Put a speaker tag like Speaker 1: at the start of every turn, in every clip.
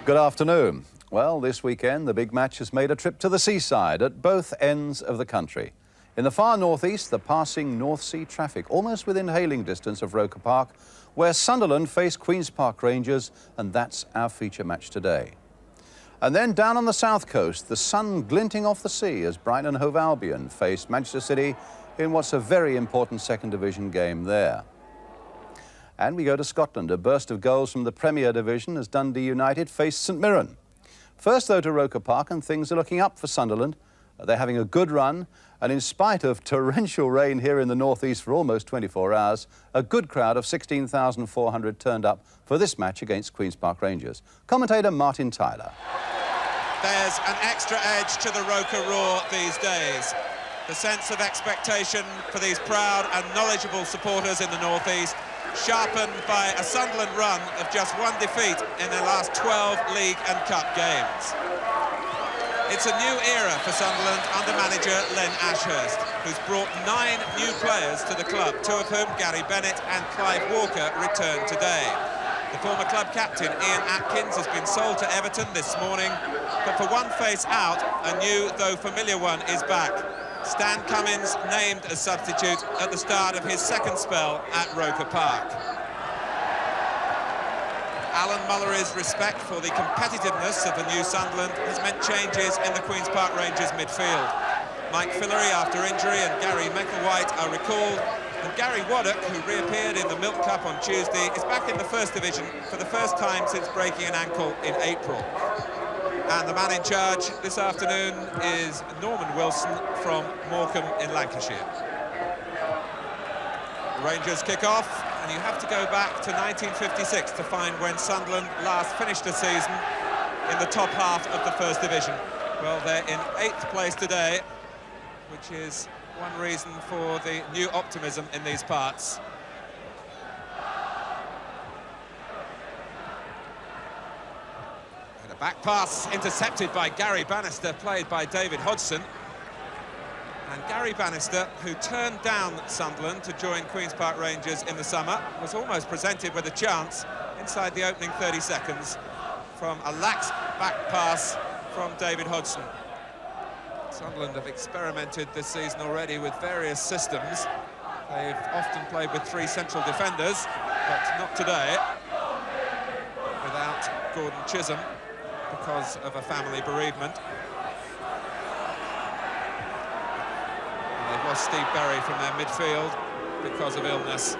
Speaker 1: Good afternoon. Well, this weekend, the big match has made a trip to the seaside at both ends of the country. In the far northeast, the passing North Sea traffic, almost within hailing distance of Roker Park, where Sunderland face Queen's Park Rangers, and that's our feature match today. And then down on the south coast, the sun glinting off the sea as Brighton and Hove Albion face Manchester City in what's a very important second division game there. And we go to Scotland, a burst of goals from the Premier Division as Dundee United face St Mirren. First, though, to Roker Park, and things are looking up for Sunderland. They're having a good run, and in spite of torrential rain here in the northeast for almost 24 hours, a good crowd of 16,400 turned up for this match against Queen's Park Rangers. Commentator Martin Tyler.
Speaker 2: There's an extra edge to the Roker roar these days. The sense of expectation for these proud and knowledgeable supporters in the northeast, sharpened by a Sunderland run of just one defeat in their last 12 league and cup games. It's a new era for Sunderland under manager Len Ashurst, who's brought 9 new players to the club, 2 of whom, Gary Bennett and Clive Walker, return today. The former club captain, Ian Atkins, has been sold to Everton this morning, but for one face out, a new, though familiar one, is back. Stan Cummins named as substitute at the start of his second spell at Roker Park. Alan Mullery's respect for the competitiveness of the new Sunderland has meant changes in the Queen's Park Rangers midfield. Mike Fillery after injury and Gary Mecklewhite are recalled, and Gary Waddock, who reappeared in the Milk Cup on Tuesday, is back in the First Division for the first time since breaking an ankle in April. And the man in charge this afternoon is Norman Wilson from Morecambe in Lancashire. The Rangers kick off, and you have to go back to 1956 to find when Sunderland last finished a season in the top half of the First Division. Well, they're in 8th place today, which is one reason for the new optimism in these parts. Back pass intercepted by Gary Bannister, played by David Hodgson. And Gary Bannister, who turned down Sunderland to join Queen's Park Rangers in the summer, was almost presented with a chance inside the opening 30 seconds from a lax back pass from David Hodgson. Sunderland have experimented this season already with various systems. They've often played with 3 central defenders, but not today, without Gordon Chisholm, because of a family bereavement. And they've lost Steve Berry from their midfield because of illness.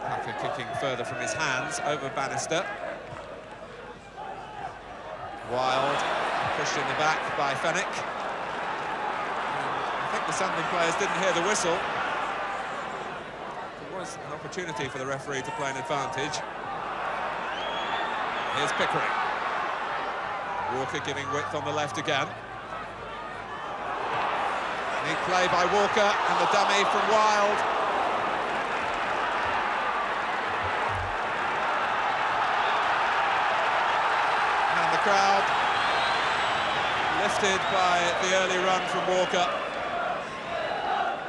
Speaker 2: Parker kicking further from his hands over Bannister. Wild, pushed in the back by Fenwick. I think the Sunderland players didn't hear the whistle. There was an opportunity for the referee to play an advantage. Here's Pickering. Walker giving width on the left again. Neat play by Walker, and the dummy from Wild. And the crowd lifted by the early run from Walker.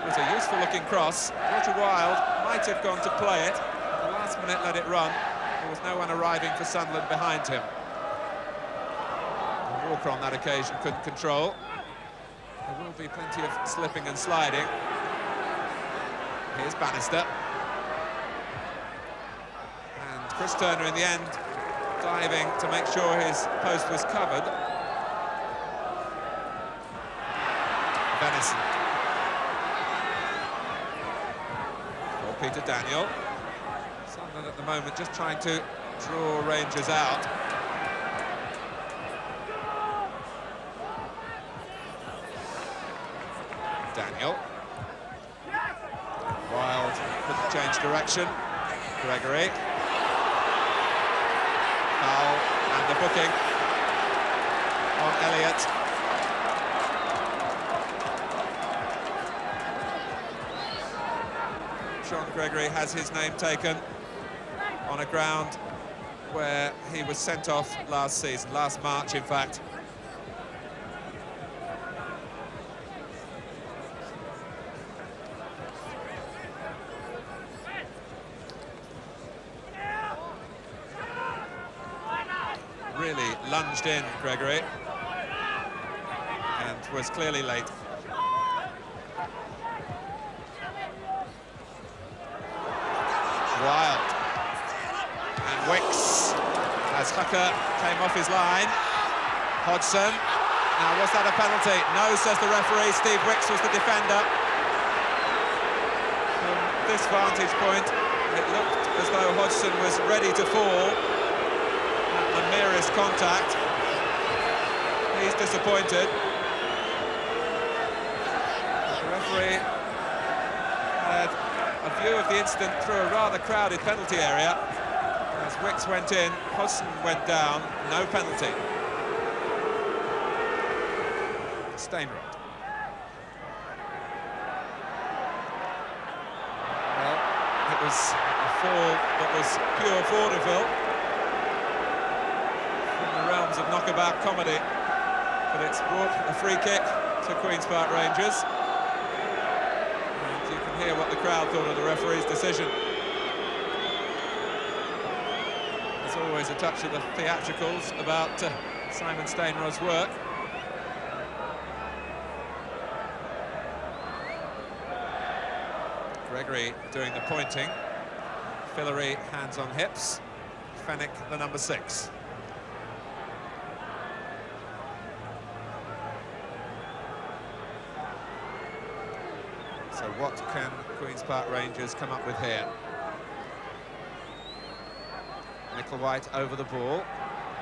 Speaker 2: It was a useful-looking cross. Roger Wild might have gone to play it. At the last minute, let it run. There was no one arriving for Sunderland behind him. And Walker on that occasion couldn't control. There will be plenty of slipping and sliding. Here's Bannister. And Chris Turner in the end diving to make sure his post was covered. Venison. Peter Daniel. Sunderland at the moment just trying to draw Rangers out. Daniel. Wild couldn't change direction. Gregory. Foul and the booking on Elliott. Sean Gregory has his name taken on a ground where he was sent off last season, last March in fact. lunged in, Gregory, and was clearly late. Wild. And Wicks, as Hooker came off his line. Hodgson. Now, was that a penalty? No, says the referee. Steve Wicks was the defender. From this vantage point, it looked as though Hodgson was ready to fall at the merest contact. He's disappointed. The referee had a view of the incident through a rather crowded penalty area. As Wicks went in, Hodgson went down, no penalty. Stainrod. Well, it was a fall that was pure vaudeville from the realms of knockabout comedy, but it's brought a free kick to Queen's Park Rangers. And you can hear what the crowd thought of the referee's decision. There's always a touch of the theatricals about Simon Stainrod's work. Gregory doing the pointing. Fillery hands on hips. Fenwick, the number 6. So what can Queen's Park Rangers come up with here? Micklewhite over the ball.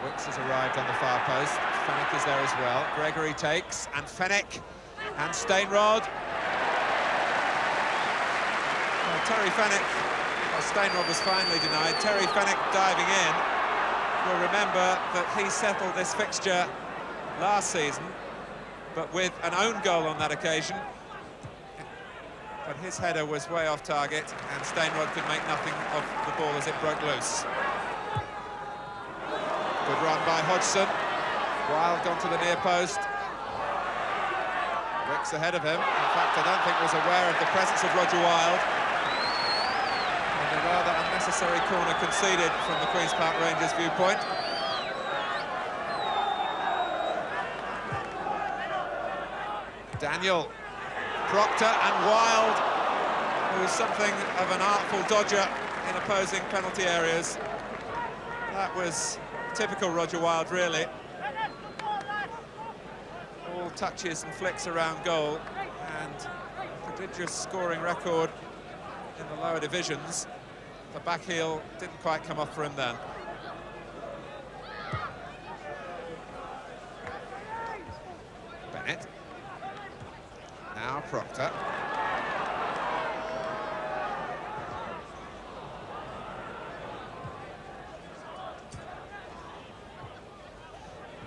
Speaker 2: Wicks has arrived on the far post. Fenwick is there as well. Gregory takes, and Fenwick, and Stainrod. Terry Fenwick, well, Stainrod was finally denied. Terry Fenwick diving in. We'll remember that he settled this fixture last season, but with an own goal on that occasion. But his header was way off target, and Stainrod could make nothing of the ball as it broke loose. Good run by Hodgson. Wild gone to the near post. Wicks ahead of him. In fact, I don't think was aware of the presence of Roger Wild. A rather unnecessary corner conceded from the Queen's Park Rangers viewpoint. Daniel, Proctor and Wild, who is something of an artful dodger in opposing penalty areas. That was typical Roger Wild, really. All touches and flicks around goal, and prodigious scoring record in the lower divisions. The back heel didn't quite come off for him then. Bennett. Now Proctor.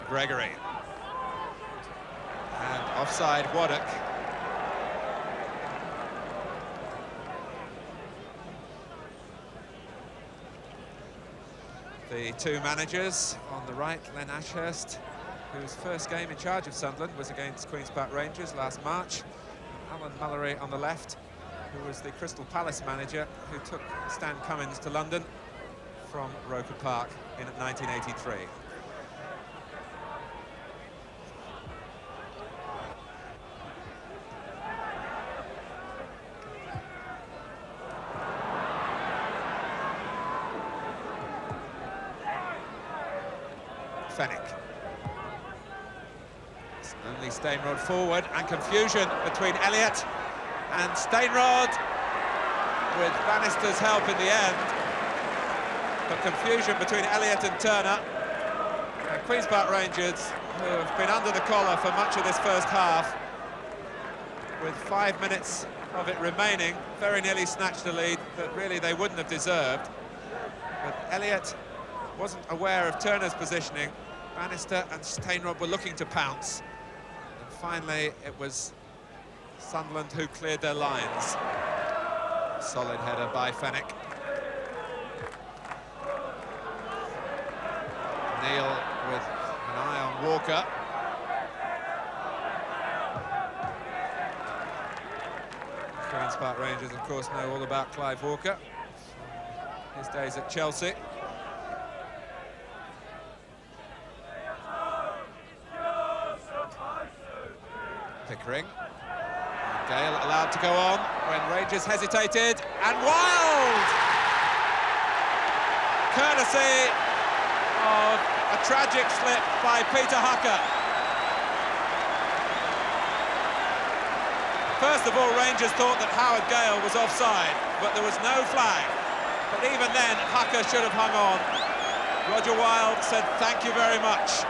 Speaker 2: Gregory. And offside Waddock. The two managers on the right, Len Ashurst, whose first game in charge of Sunderland was against Queen's Park Rangers last March. Alan Mullery on the left, who was the Crystal Palace manager who took Stan Cummins to London from Roker Park in 1983. Fenwick. It's only Stainrod forward, and confusion between Elliott and Stainrod, with Bannister's help in the end. But confusion between Elliott and Turner. And Queen's Park Rangers, who have been under the collar for much of this first half, with 5 minutes of it remaining, very nearly snatched a lead that really they wouldn't have deserved. But Elliott wasn't aware of Turner's positioning. Bannister and Stainrod were looking to pounce. And finally, it was Sunderland who cleared their lines. Solid header by Fenwick. Neil with an eye on Walker. Queen's Park Rangers, of course, know all about Clive Walker. His days at Chelsea. Pickering. And Gale allowed to go on when Rangers hesitated, and Wild! Courtesy of a tragic slip by Peter Hucker. First of all, Rangers thought that Howard Gale was offside, but there was no flag. But even then, Hucker should have hung on. Roger Wild said, "Thank you very much."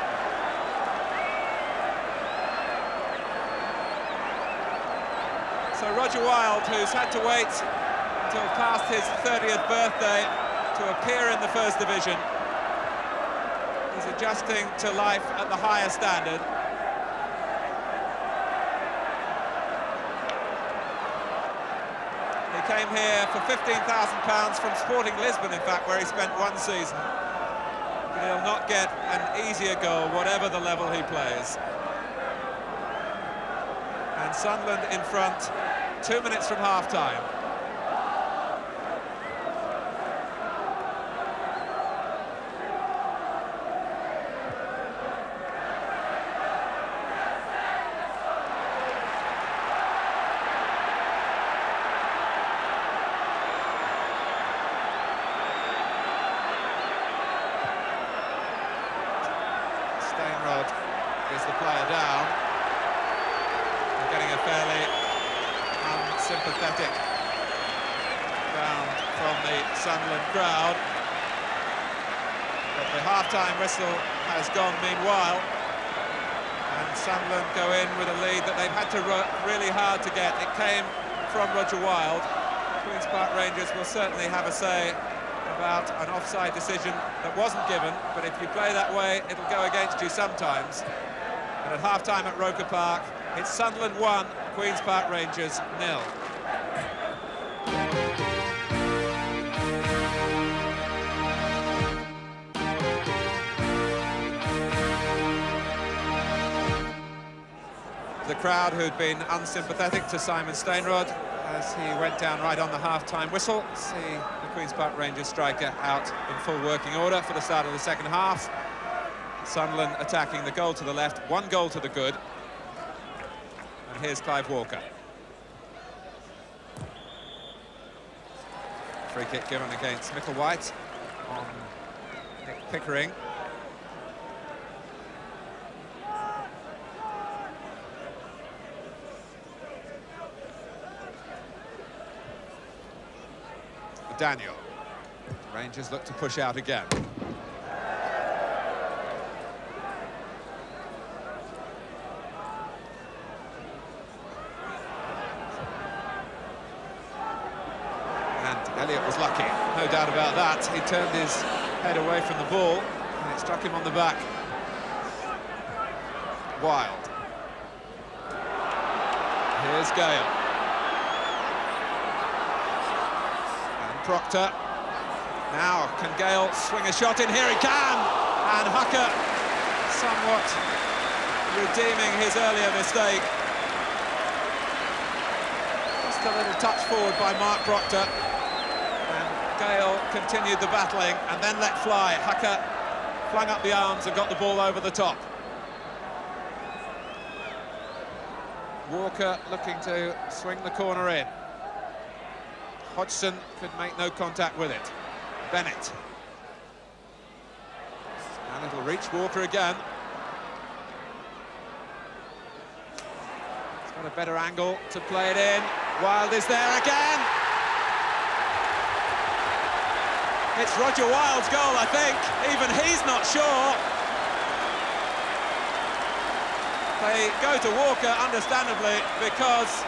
Speaker 2: So Roger Wild, who's had to wait until past his 30th birthday to appear in the First Division, is adjusting to life at the higher standard. He came here for £15,000 from Sporting Lisbon, in fact, where he spent one season. But he'll not get an easier goal, whatever the level he plays. And Sunderland in front, 2 minutes from half-time. Is the player down. We're getting a fairly unsympathetic round from the Sunderland crowd. But the half-time whistle has gone meanwhile, and Sunderland go in with a lead that they've had to work really hard to get. It came from Roger Wild. Queen's Park Rangers will certainly have a say about an offside decision that wasn't given, but if you play that way, it'll go against you sometimes. And at half-time at Roker Park, it's Sunderland 1, Queen's Park Rangers 0. The crowd who'd been unsympathetic to Simon Stainrod as he went down right on the half-time whistle. See the Queen's Park Rangers striker out in full working order for the start of the second half. Sunderland attacking the goal to the left, 1 goal to the good. And here's Clive Walker. Free kick given against Micklewhite on Nick Pickering. Daniel. Rangers look to push out again. And Elliott was lucky, no doubt about that. He turned his head away from the ball and it struck him on the back. Wild. Here's Gale. Proctor. Now, can Gale swing a shot in? Here he can! And Hucker somewhat redeeming his earlier mistake. Just a little touch forward by Mark Proctor. And Gale continued the battling and then let fly. Hucker flung up the arms and got the ball over the top. Walker looking to swing the corner in. Hodgson could make no contact with it. Bennett. And it'll reach Walker again. He's got a better angle to play it in. Wild is there again. It's Roger Wild's goal, I think. Even he's not sure. They go to Walker, understandably, because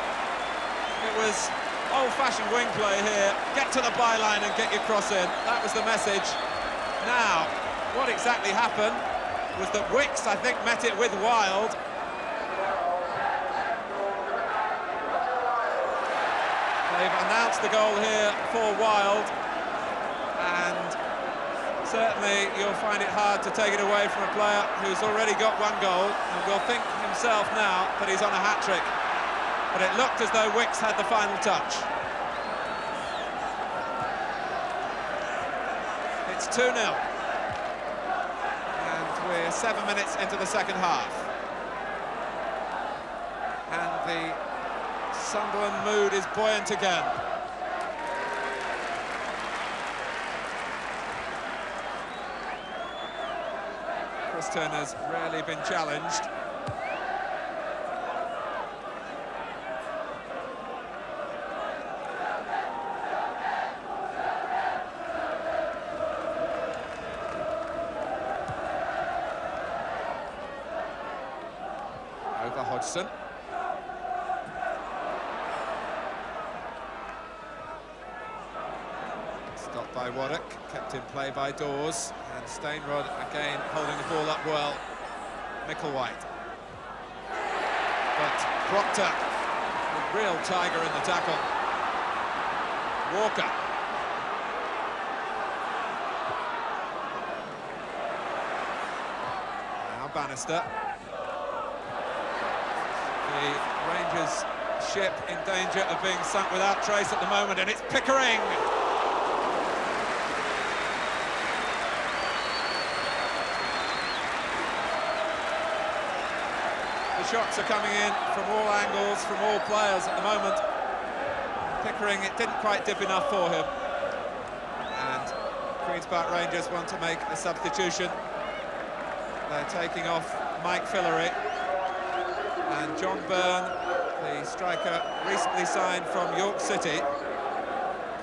Speaker 2: it was old-fashioned wing play here. Get to the byline and get your cross in. That was the message. Now, what exactly happened was that Wicks, I think, met it with Wild. They've announced the goal here for Wild, and certainly you'll find it hard to take it away from a player who's already got 1 goal and will think himself now that he's on a hat-trick. But it looked as though Wicks had the final touch. It's 2-0. And we're 7 minutes into the second half. And the Sunderland mood is buoyant again. Chris Turner's rarely been challenged. Over Hodgson. Stopped by Waddock, kept in play by Dawes, and Stainrod again holding the ball up well. Micklewhite. But Proctor, a real tiger in the tackle. Walker. Now Bannister. The Rangers ship in danger of being sunk without trace at the moment, and it's Pickering. The shots are coming in from all angles, from all players at the moment. Pickering, it didn't quite dip enough for him. And Queen's Park Rangers want to make a substitution. They're taking off Mike Fillery. And John Byrne, the striker recently signed from York City,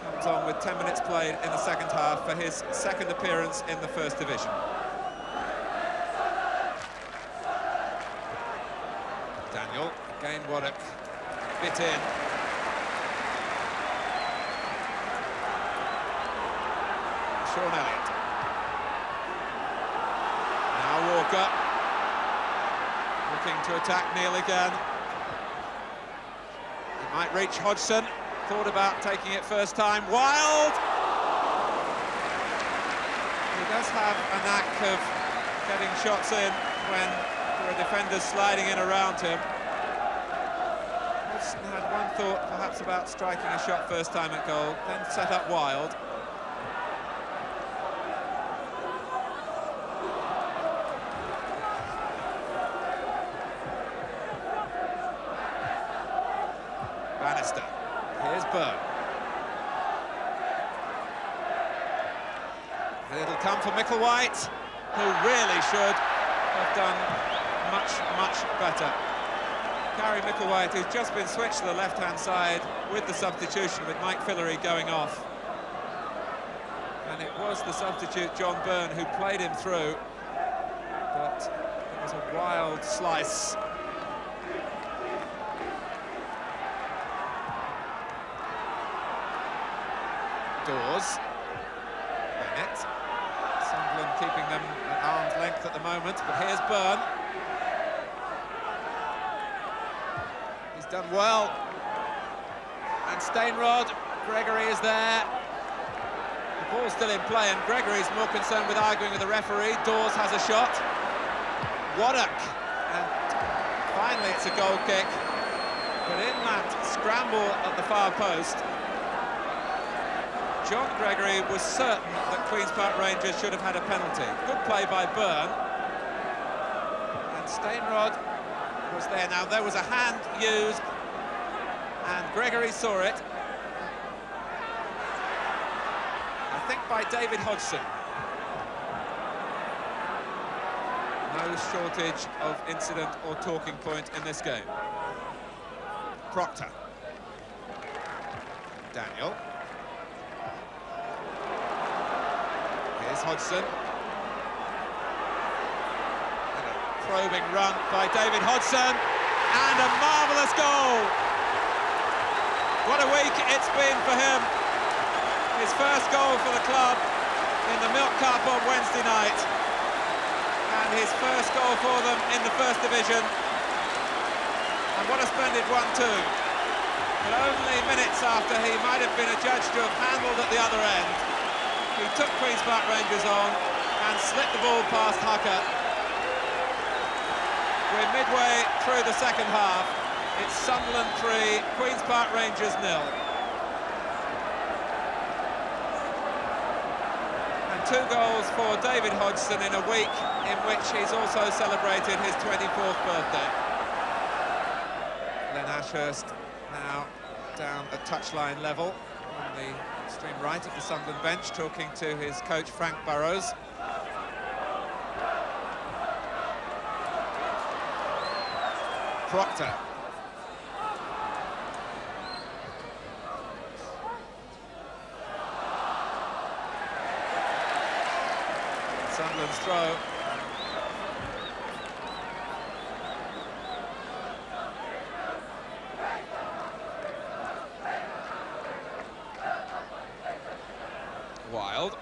Speaker 2: comes on with 10 minutes played in the second half for his second appearance in the First Division. Daniel, again Waddock, bit in. Sean Elliott. Now Walker. Looking to attack Neil again. He might reach Hodgson. Thought about taking it first time. Wild! He does have a knack of getting shots in when there are defenders sliding in around him. Hodgson had one thought perhaps about striking a shot first time at goal, then set up Wild. Bannister. Here's Byrne. And it'll come for Micklewhite, who really should have done much, much better. Gary Micklewhite, who's just been switched to the left-hand side with the substitution, with Mike Fillery going off. And it was the substitute, John Byrne, who played him through. But it was a wild slice. Dawes. Bennett. Sunderland keeping them at arm's length at the moment, but here's Byrne. He's done well. And Stainrod, Gregory is there. The ball's still in play, and Gregory's more concerned with arguing with the referee. Dawes has a shot. Waddock. And finally it's a goal kick. But in that scramble at the far post, John Gregory was certain that Queen's Park Rangers should have had a penalty. Good play by Byrne. And Stainrod was there. Now, there was a hand used, and Gregory saw it. I think by David Hodgson. No shortage of incident or talking point in this game. Proctor. Daniel. Here's Hodgson. And a probing run by David Hodgson. And a marvellous goal. What a week it's been for him. His first goal for the club in the Milk Cup on Wednesday night. And his first goal for them in the First Division. And what a splendid one too. But only minutes after he might have been adjudged to have handled at the other end, he took Queen's Park Rangers on and slipped the ball past Hucker. We're midway through the second half. It's Sunderland 3, Queen's Park Rangers 0. And 2 goals for David Hodgson in a week in which he's also celebrated his 24th birthday. Len Ashurst now down at touchline level on the extreme right of the Sunderland bench, talking to his coach Frank Burrows. Proctor. Sunderland's throw. Wild.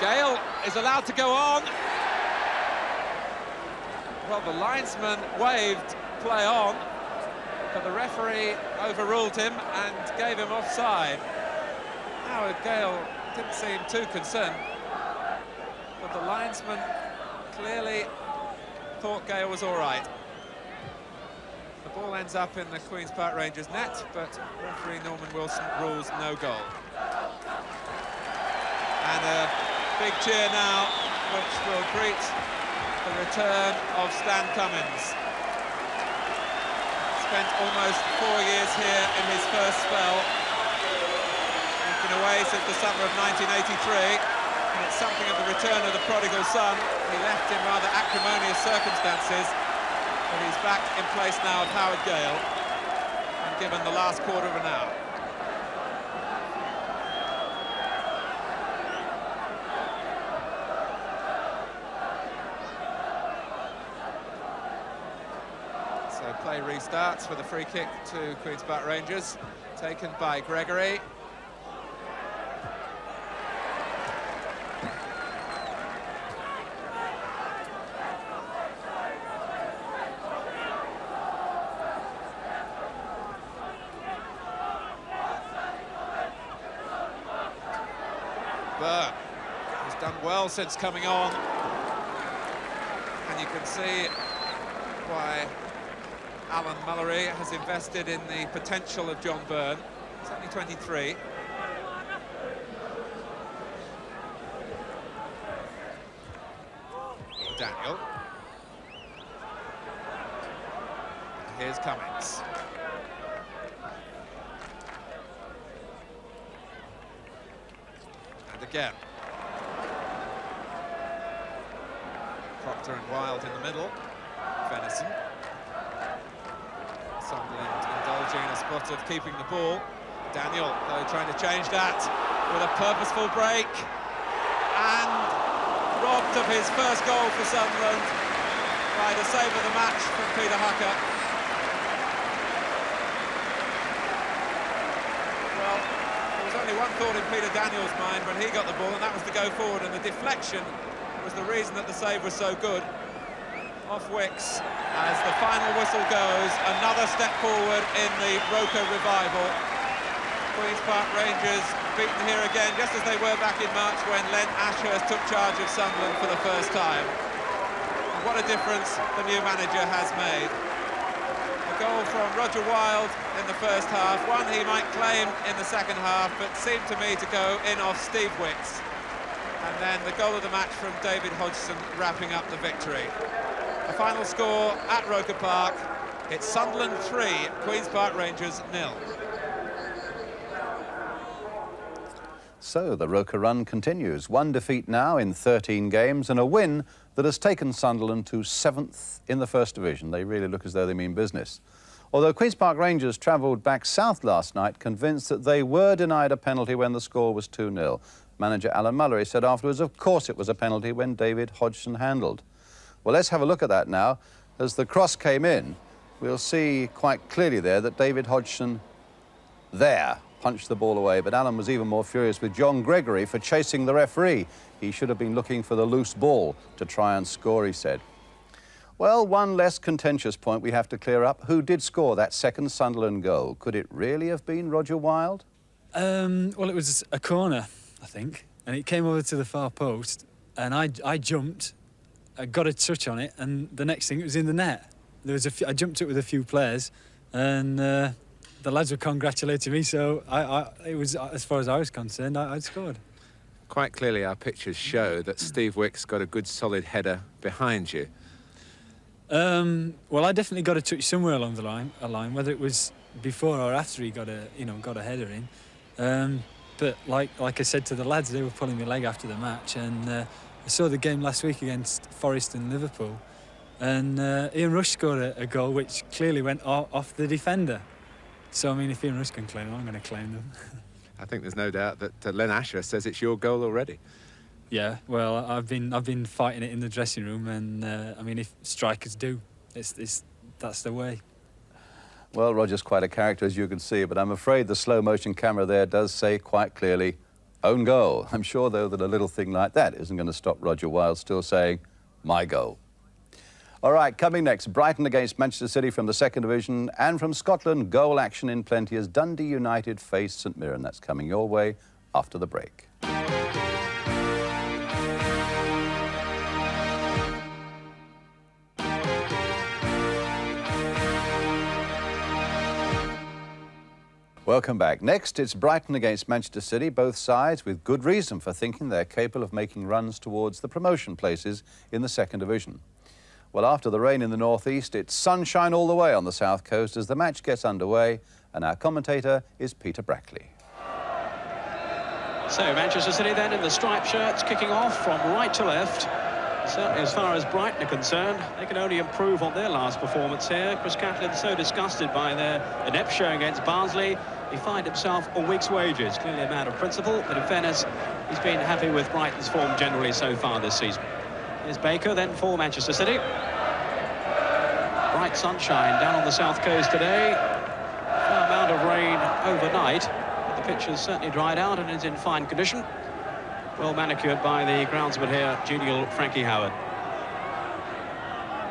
Speaker 2: Gale is allowed to go on. Well, the linesman waved play on, but the referee overruled him and gave him offside. Howard Gale didn't seem too concerned, but the linesman clearly thought Gale was all right. The ball ends up in the Queen's Park Rangers net, but referee Norman Wilson rules no goal. And a big cheer now, which will greet the return of Stan Cummins. Spent almost 4 years here in his first spell. He's been away since the summer of 1983, and it's something of the return of the prodigal son. He left in rather acrimonious circumstances, but he's back in place now of Howard Gale, and given the last quarter of an hour. So play restarts with a free kick to Queen's Park Rangers, taken by Gregory. Burr has done well since coming on, and you can see why Alan Mullery has invested in the potential of John Byrne. He's only 23. Daniel. Here's Cummins. And again. Proctor and Wilde in the middle. Venison. Sunderland indulging in a spot of keeping the ball. Daniel, though, trying to change that with a purposeful break. And robbed of his first goal for Sunderland by the save of the match from Peter Hucker. Well, there was only one thought in Peter Daniel's mind when he got the ball, and that was to go forward, and the deflection was the reason that the save was so good. Off Wicks as the final whistle goes. Another step forward in the Roker revival. Queen's Park Rangers beaten here again, just as they were back in March when Len Ashurst took charge of Sunderland for the first time. And what a difference the new manager has made. A goal from Roger Wilde in the first half, one he might claim in the second half, but seemed to me to go in off Steve Wicks. And then the goal of the match from David Hodgson wrapping up the victory. The final score at Roker Park, it's Sunderland 3, Queen's Park Rangers 0.
Speaker 1: So the Roker run continues. One defeat now in 13 games and a win that has taken Sunderland to 7th in the First Division. They really look as though they mean business. Although Queen's Park Rangers travelled back south last night, convinced that they were denied a penalty when the score was 2-0. Manager Alan Mullery said afterwards, of course it was a penalty when David Hodgson handled. Well, let's have a look at that now. As the cross came in, we'll see quite clearly there that David Hodgson there punched the ball away, but Alan was even more furious with John Gregory for chasing the referee. He should have been looking for the loose ball to try and score, he said. Well, one less contentious point we have to clear up. Who did score that second Sunderland goal? Could it really have been Roger Wilde?
Speaker 3: Well, it was a corner, I think, and it came over to the far post, and I jumped. I got a touch on it, and the next thing, it was in the net. I jumped up with a few players, and the lads were congratulating me, so it was, as far as I was concerned, I'd scored.
Speaker 4: Quite clearly our pictures show that Steve Wick's got a good solid header behind you.
Speaker 3: Well, I definitely got a touch somewhere along the line, whether it was before or after he got a header in. But like I said to the lads, they were pulling my leg after the match, and I saw the game last week against Forest and Liverpool, and Ian Rush scored a goal which clearly went off the defender. So I mean, if Ian Rush can claim them, I'm going to claim them.
Speaker 4: I think there's no doubt that Len Asher says it's your goal already.
Speaker 3: Yeah, well, I've been fighting it in the dressing room, and I mean, if strikers do, that's the way.
Speaker 1: Well, Roger's quite a character, as you can see, but I'm afraid the slow-motion camera there does say quite clearly, own goal. I'm sure, though, that a little thing like that isn't going to stop Roger Wilde still saying, my goal. All right, coming next, Brighton against Manchester City from the second division, and from Scotland, goal action in plenty as Dundee United face St Mirren. That's coming your way after the break. Welcome back. Next, it's Brighton against Manchester City, both sides with good reason for thinking they're capable of making runs towards the promotion places in the second division. Well, after the rain in the northeast, it's sunshine all the way on the south coast as the match gets underway, and our commentator is Peter Brackley.
Speaker 5: So Manchester City then in the striped shirts, kicking off from right to left. Certainly as far as Brighton are concerned, they can only improve on their last performance here. Chris Catlin so disgusted by their inept show against Barnsley, he fined himself a week's wages. Clearly a matter of principle, but in fairness, he's been happy with Brighton's form generally so far this season. Here's Baker then for Manchester City. Bright sunshine down on the south coast today. Fair amount of rain overnight, but the pitch has certainly dried out and is in fine condition. Well manicured by the groundsman here, genial Frankie Howard.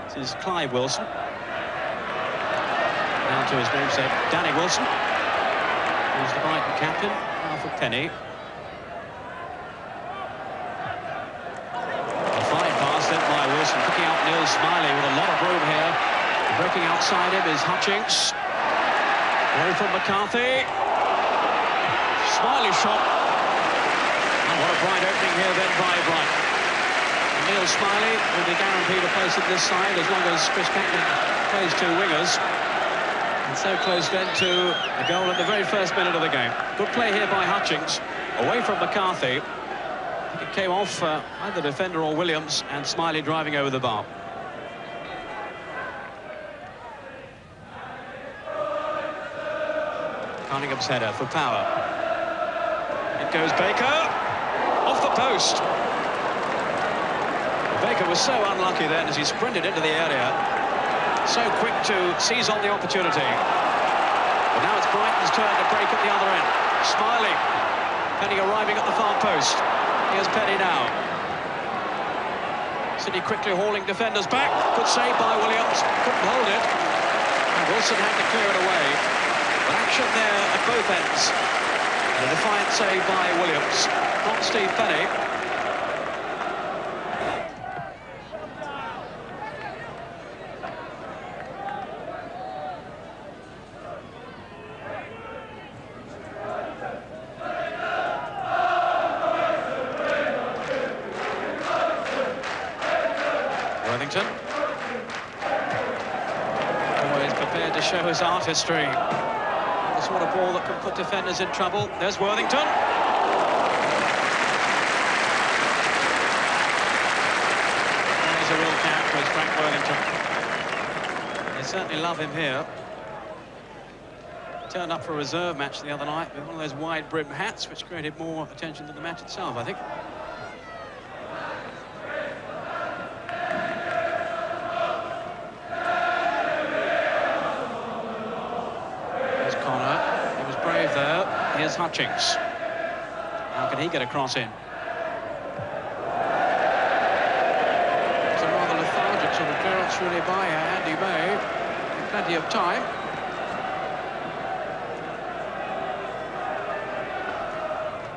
Speaker 5: This is Clive Wilson. Down to his namesake, Danny Wilson. He's the Brighton captain, half a penny. A fine pass then by Wilson, picking out Neil Smiley with a lot of room here. Breaking outside him is Hutchings. Away from McCarthy. Smiley shot. And what a bright opening here then by Brighton. And Neil Smiley will be guaranteed a place at this side as long as Chris Catlin plays two wingers. And so close then to a goal in the very first minute of the game. Good play here by Hutchings. Away from McCarthy. I think it came off either defender or Williams, and Smiley driving over the bar. Cunningham's header for power. It goes Baker. Off the post. Baker was so unlucky then as he sprinted into the area. So quick to seize on the opportunity. But now it's Brighton's turn to break at the other end. Smiley. Penny arriving at the far post. Here's Penny now. City quickly hauling defenders back. Good save by Williams. Couldn't hold it. And Wilson had to clear it away. But action there at both ends. And a defiant save by Williams. Not Steve Penny. Worthington. Always prepared to show his artistry. The sort of ball that can put defenders in trouble. There's Worthington. He's a real character, is Frank Worthington. They certainly love him here. Turned up for a reserve match the other night with one of those wide brim hats, which created more attention than the match itself, I think. Here's Hutchings. How can he get a cross in? It's a rather lethargic sort of clearance really by Andy May. Plenty of time.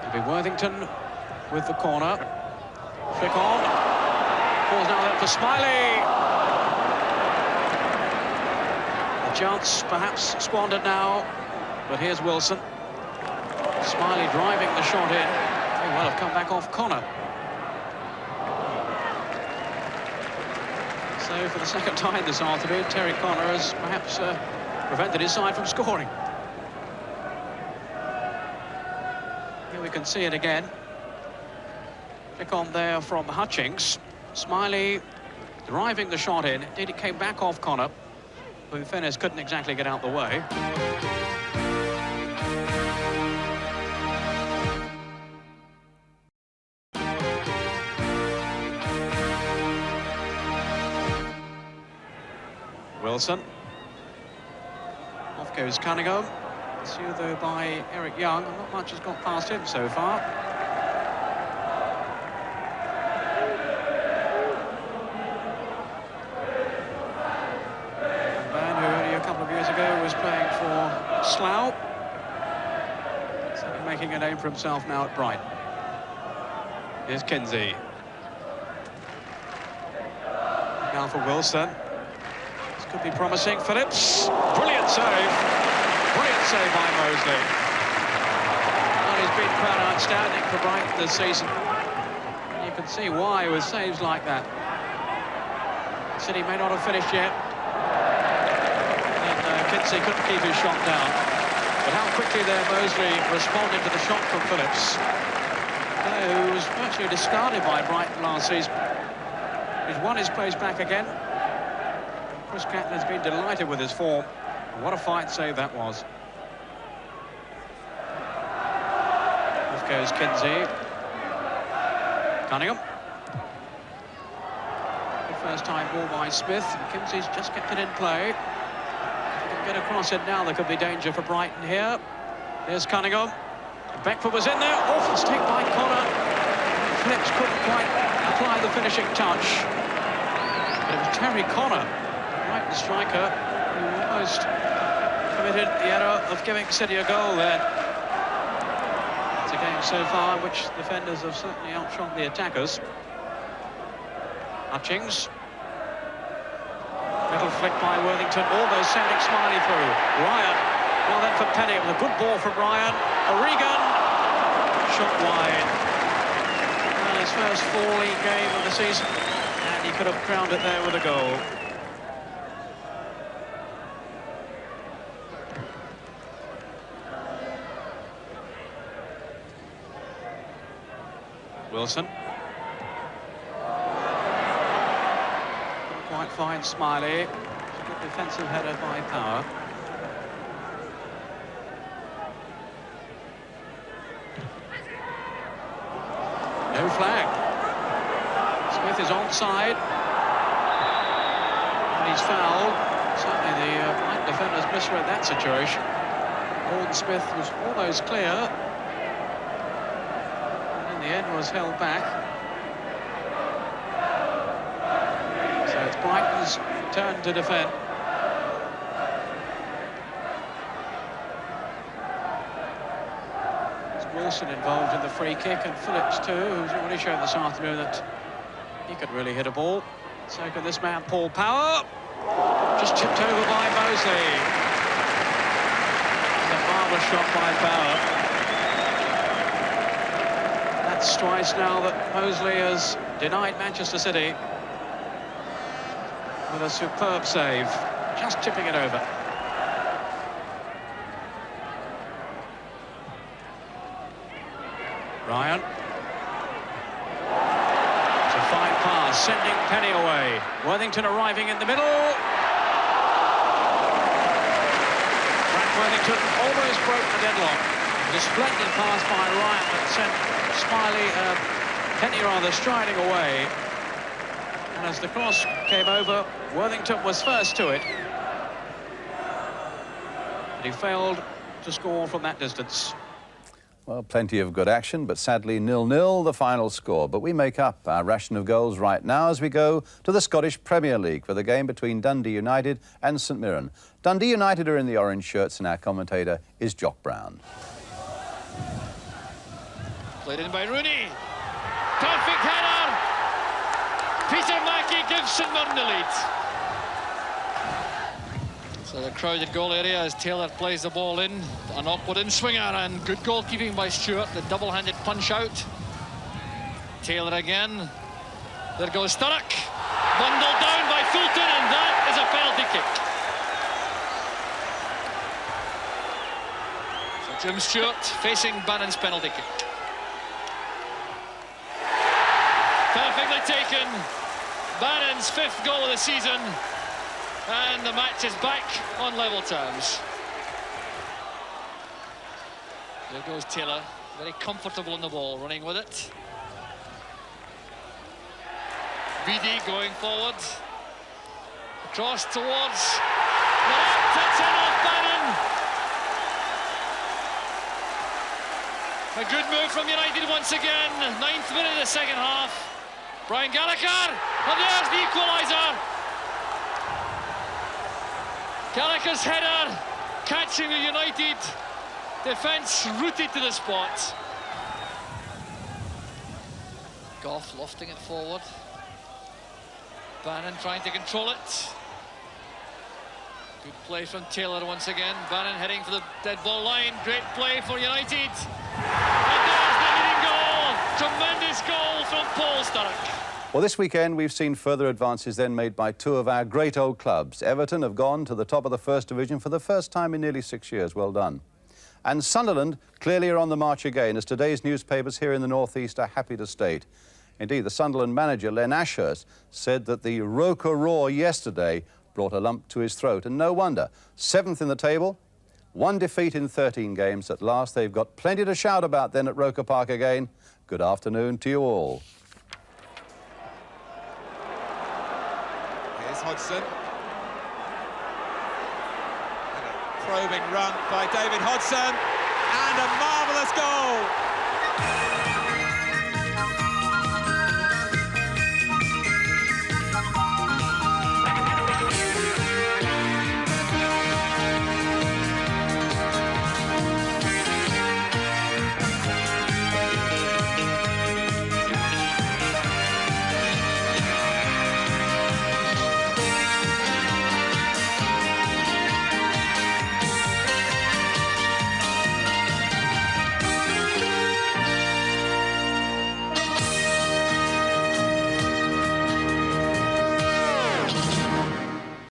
Speaker 5: It'll be Worthington with the corner. Flick on. Falls now there for Smiley. A chance perhaps squandered now. But here's Wilson. Smiley driving the shot in. well have come back off corner. So for the second time this afternoon, Terry Connor has perhaps prevented his side from scoring. Here we can see it again. Flick on there from Hutchings. Smiley driving the shot in. Indeed, it came back off Connor, who in fairness couldn't exactly get out the way. Wilson. Off goes Cunningham. Pursued though by Eric Young. Not much has got past him so far. A man who only a couple of years ago was playing for Slough. Certainly making a name for himself now at Brighton. Here's Kinsey. Now for Wilson. Could be promising. Phillips, brilliant save. Brilliant save by Mosley. Well, he's been quite outstanding for Brighton this season. And you can see why with saves like that. City may not have finished yet. And Kinsey couldn't keep his shot down. But how quickly there Mosley responded to the shot from Phillips, who was virtually discarded by Brighton last season. He's won his place back again. Chris Catton has been delighted with his form. What a fight save that was. Off goes Kinsey. Cunningham. The first time ball by Smith. Kinsey's just kept it in play. If he can get across it now, there could be danger for Brighton here. There's Cunningham. Beckford was in there. Awful stick by Connor. Phillips couldn't quite apply the finishing touch. But it was Terry Connor, the striker, who almost committed the error of giving City a goal there. It's a game so far in which defenders have certainly outshone the attackers. Hutchings. Little flick by Worthington, almost sending Smiley through. Ryan, well then for Penny, it was a good ball from Ryan. O'Regan, shot wide. Well, his first full-league game of the season, and he could have crowned it there with a goal. Wilson. Couldn't quite find Smiley. It's a good defensive header by Power. No flag. Smith is onside. And he's fouled. Certainly the Brighton defenders misread that situation. Gordon Smith was almost clear. The end was held back. So it's Brighton's turn to defend. There's Wilson involved in the free kick, and Phillips too, who's already shown this afternoon that he could really hit a ball. So can this man, Paul Power. Just tipped over by Mosley. It's a marvellous shot by Power. That's twice now that Mosley has denied Manchester City with a superb save, just tipping it over. Ryan. It's a fine pass, sending Penny away. Worthington arriving in the middle. Frank Worthington almost broke the deadlock. A splendid pass by Ryan that sent Smiley, Penny rather, striding away. And as the cross came over, Worthington was first to it. But he failed to score from that distance.
Speaker 1: Well, plenty of good action, but sadly 0-0 the final score. But we make up our ration of goals right now as we go to the Scottish Premier League for the game between Dundee United and St Mirren. Dundee United are in the orange shirts and our commentator is Jock Brown.
Speaker 6: Played in by Rooney. Perfect header. Peter Mackey gives St Mirren the lead. So the crowded goal area as Taylor plays the ball in. An awkward in-swinger and good goalkeeping by Stewart. The double-handed punch out. Taylor again. There goes Sturrock. Bundled down by Fulton, and that is a penalty kick. So Jim Stewart facing Bannon's penalty kick. Perfectly taken. Bannon's 5th goal of the season, and the match is back on level terms. There goes Taylor, very comfortable on the ball, running with it. Beattie going forward. Cross towards the left, that's in off Bannon. A good move from United once again. 9th minute of the second half. Brian Gallagher, and there's the equaliser. Gallagher's header catching the United defence rooted to the spot. Goff lofting it forward. Bannon trying to control it. Good play from Taylor once again. Bannon heading for the dead ball line. Great play for United. And there's the leading goal. Tremendous goal from Paul Sturrock.
Speaker 1: Well, this weekend we've seen further advances then made by two of our great old clubs. Everton have gone to the top of the First Division for the first time in nearly 6 years. Well done. And Sunderland clearly are on the march again, as today's newspapers here in the North East are happy to state. Indeed, the Sunderland manager, Len Ashurst, said that the Roker roar yesterday brought a lump to his throat. And no wonder. 7th in the table, 1 defeat in 13 games. At last, they've got plenty to shout about then at Roker Park again. Good afternoon to you all.
Speaker 2: Here's Hodgson. And a probing run by David Hodgson. And a marvellous goal.